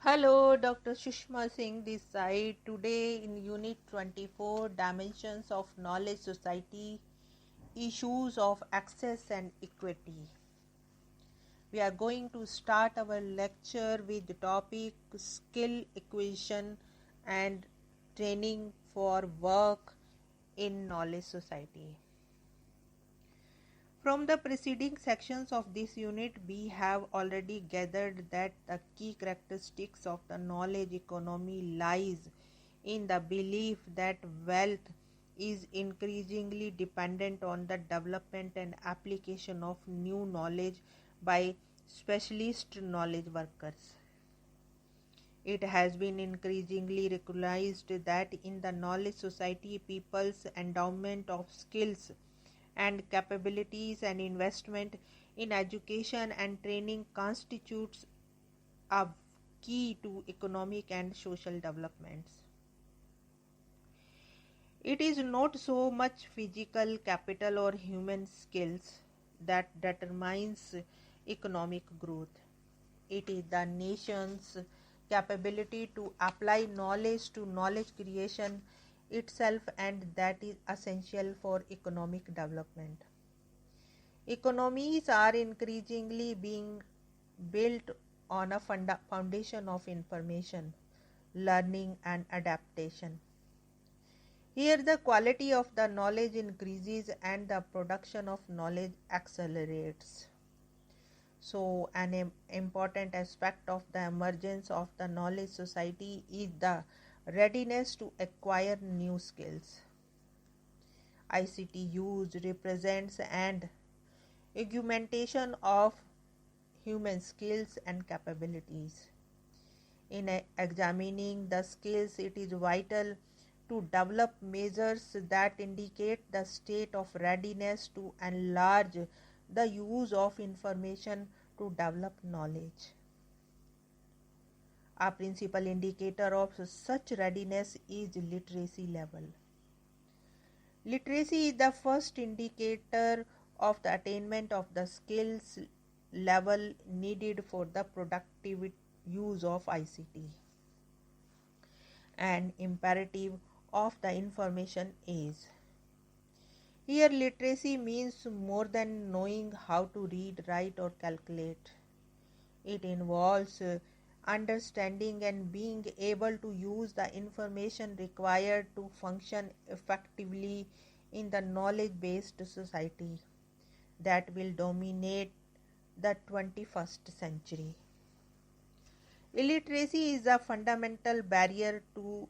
Hello, Dr. Sushma Singh this side. Today in Unit 24, Dimensions of Knowledge Society, Issues of Access and Equity. We are going to start our lecture with the topic Skill Acquisition and Training for Work in Knowledge Society. From the preceding sections of this unit, we have already gathered that the key characteristics of the knowledge economy lies in the belief that wealth is increasingly dependent on the development and application of new knowledge by specialist knowledge workers. It has been increasingly recognized that in the knowledge society, people's endowment of skills and capabilities and investment in education and training constitutes a key to economic and social developments. It is not so much physical capital or human skills that determines economic growth. It is the nation's capability to apply knowledge to knowledge creation itself, and that is essential for economic development. Economies are increasingly being built on a foundation of information, learning, and adaptation. Here, the quality of the knowledge increases and the production of knowledge accelerates. So, an important aspect of the emergence of the knowledge society is the readiness to acquire new skills. ICT use represents an augmentation of human skills and capabilities. In examining the skills, it is vital to develop measures that indicate the state of readiness to enlarge the use of information to develop knowledge. A principal indicator of such readiness is literacy level. Literacy is the first indicator of the attainment of the skills level needed for the productive use of ICT. An imperative of the information age. Here, literacy means more than knowing how to read, write, or calculate. It involves understanding and being able to use the information required to function effectively in the knowledge-based society that will dominate the 21st century. Illiteracy is a fundamental barrier to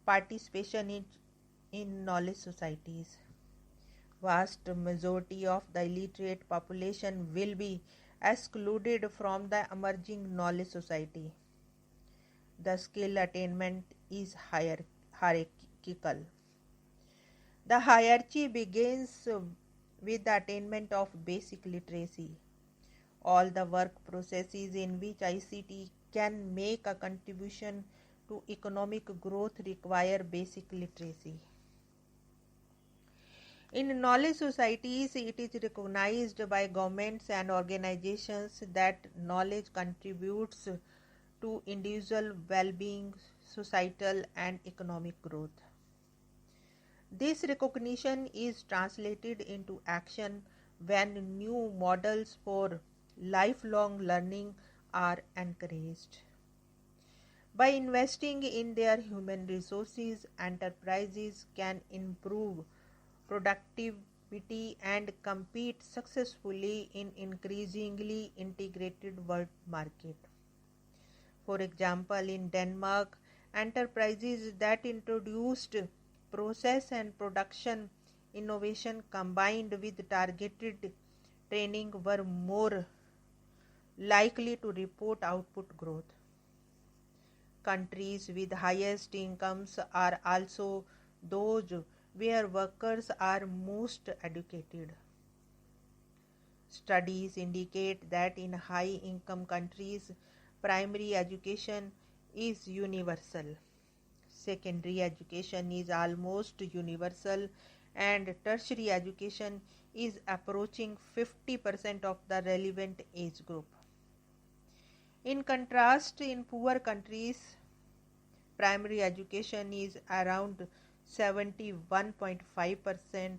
participation in knowledge societies. Vast majority of the illiterate population will be excluded from the emerging knowledge society. The skill attainment is hierarchical. The hierarchy begins with the attainment of basic literacy. All the work processes in which ICT can make a contribution to economic growth require basic literacy. In knowledge societies, it is recognized by governments and organizations that knowledge contributes to individual well-being, societal and economic growth. This recognition is translated into action when new models for lifelong learning are encouraged. By investing in their human resources, enterprises can improve productivity and compete successfully in increasingly integrated world market. For example, in Denmark, enterprises that introduced process and production innovation combined with targeted training were more likely to report output growth. Countries with highest incomes are also those where workers are most educated. Studies indicate that in high-income countries, primary education is universal. Secondary education is almost universal, and tertiary education is approaching 50% of the relevant age group. In contrast, in poor countries, primary education is around 71.5%,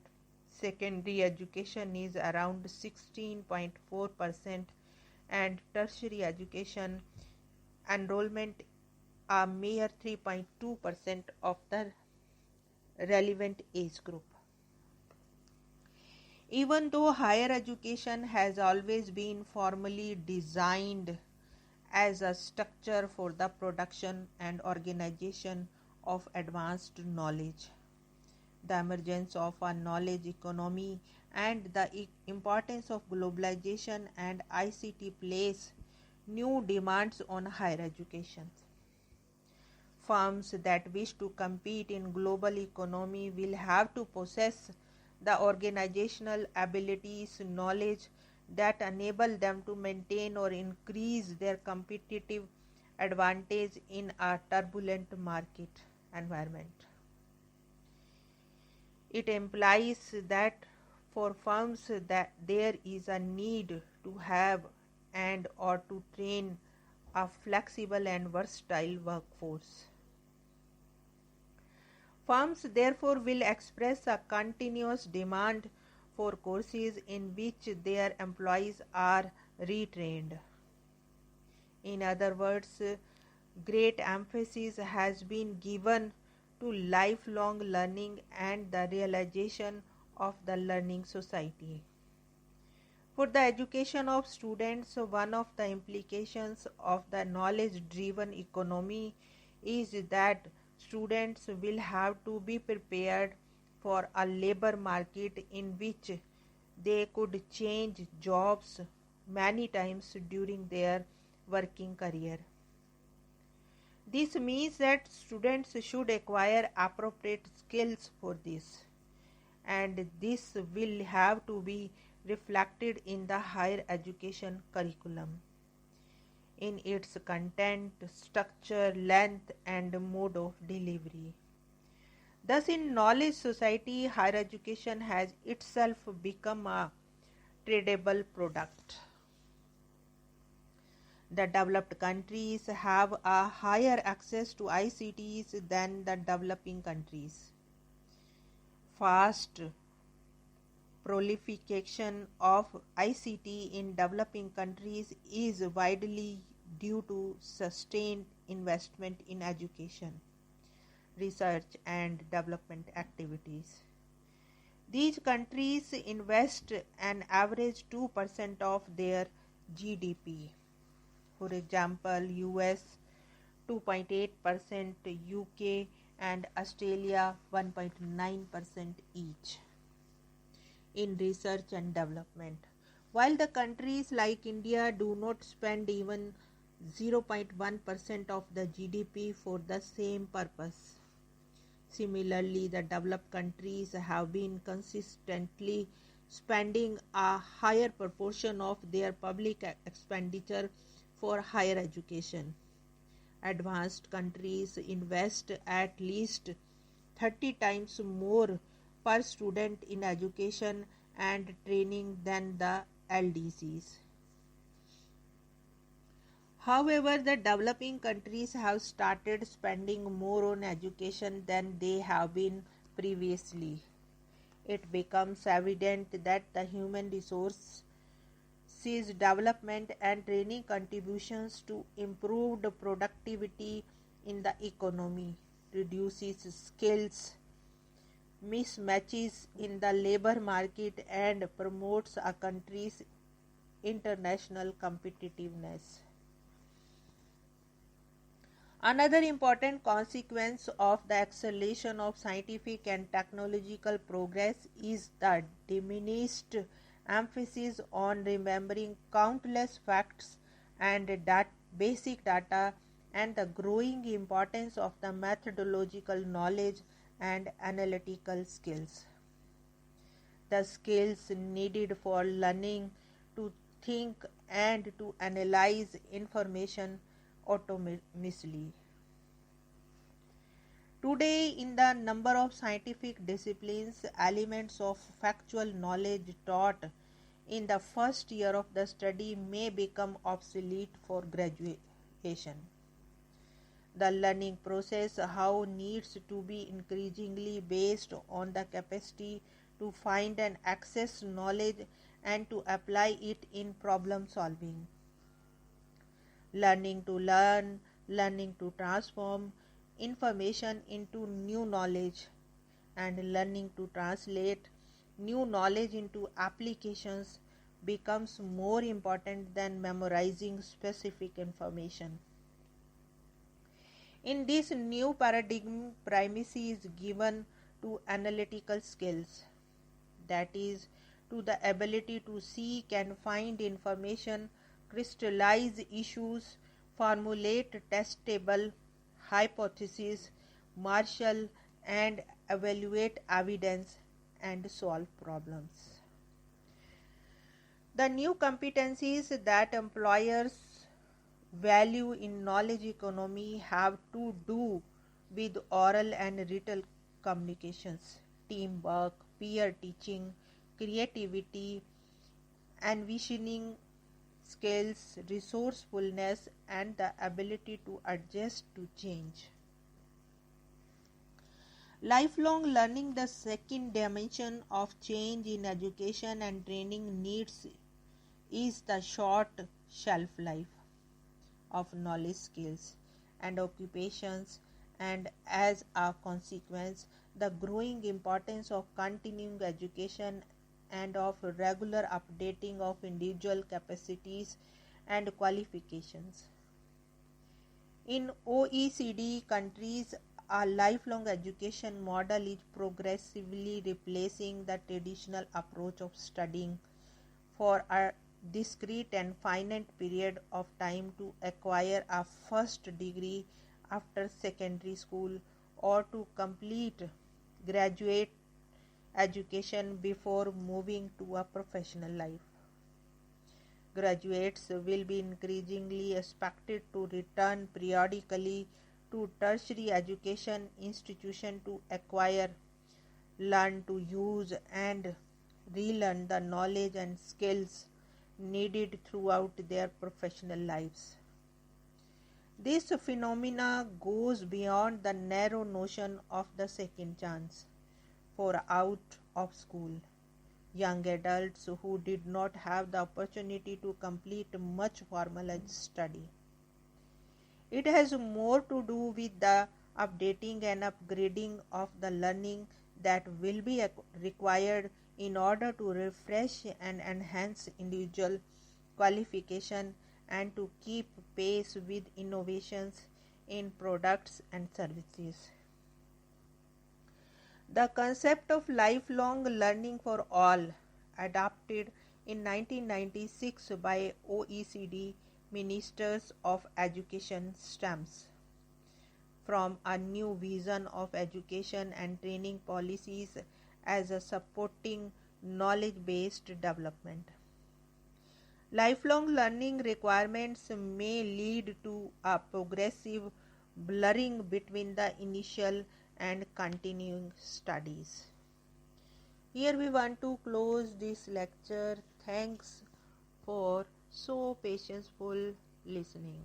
secondary education is around 16.4%, and tertiary education enrollment a mere 3.2% of the relevant age group. Even though higher education has always been formally designed as a structure for the production and organization of advanced knowledge, the emergence of a knowledge economy and the importance of globalization and ICT place new demands on higher education. Firms that wish to compete in global economy will have to possess the organizational abilities, knowledge that enable them to maintain or increase their competitive advantage in a turbulent market environment. It implies that for firms that there is a need to have and or to train a flexible and versatile workforce. Firms therefore will express a continuous demand for courses in which their employees are retrained. In other words, great emphasis has been given to lifelong learning and the realization of the learning society. For the education of students, one of the implications of the knowledge-driven economy is that students will have to be prepared for a labor market in which they could change jobs many times during their working career. This means that students should acquire appropriate skills for this, and this will have to be reflected in the higher education curriculum, in its content, structure, length, and mode of delivery. Thus, in knowledge society, higher education has itself become a tradable product. The developed countries have a higher access to ICTs than the developing countries. Fast proliferation of ICT in developing countries is widely due to sustained investment in education, research, and development activities. These countries invest an average 2% of their GDP. For example, US 2.8%, UK and Australia 1.9% each in research and development, while the countries like India do not spend even 0.1% of the GDP for the same purpose. Similarly, the developed countries have been consistently spending a higher proportion of their public expenditure for higher education. Advanced countries invest at least 30 times more per student in education and training than the LDCs. However, the developing countries have started spending more on education than they have been previously. It becomes evident that the human resources development and training contributions to improved productivity in the economy, reduces skills mismatches in the labor market, and promotes a country's international competitiveness. Another important consequence of the acceleration of scientific and technological progress is the diminished emphasis on remembering countless facts and basic data, and the growing importance of the methodological knowledge and analytical skills. The skills needed for learning to think and to analyze information autonomously. Today, in the number of scientific disciplines, elements of factual knowledge taught in the first year of the study may become obsolete for graduation. The learning process how needs to be increasingly based on the capacity to find and access knowledge and to apply it in problem solving. Learning to learn, learning to transform information into new knowledge, and learning to translate new knowledge into applications becomes more important than memorizing specific information. In this new paradigm, primacy is given to analytical skills, that is, to the ability to seek and find information, crystallize issues, formulate testable hypotheses, marshal and evaluate evidence, and solve problems. The new competencies that employers value in knowledge economy have to do with oral and written communications, teamwork, peer teaching, creativity, envisioning skills, resourcefulness, and the ability to adjust to change. Lifelong learning, the second dimension of change in education and training needs, is the short shelf life of knowledge, skills, and occupations, and as a consequence, the growing importance of continuing education and of regular updating of individual capacities and qualifications. In OECD countries, a lifelong education model is progressively replacing the traditional approach of studying for a discrete and finite period of time to acquire a first degree after secondary school or to complete graduate education before moving to a professional life. Graduates will be increasingly expected to return periodically to tertiary education institution to acquire, learn to use, and relearn the knowledge and skills needed throughout their professional lives. This phenomena goes beyond the narrow notion of the second chance for out of school young adults who did not have the opportunity to complete much formal study. It has more to do with the updating and upgrading of the learning that will be required in order to refresh and enhance individual qualification and to keep pace with innovations in products and services. The concept of lifelong learning for all, adopted in 1996 by OECD Ministers of Education, stems from a new vision of education and training policies as a supporting knowledge-based development. Lifelong learning requirements may lead to a progressive blurring between the initial and continuing studies. Here we want to close this lecture. Thanks for so patientful listening.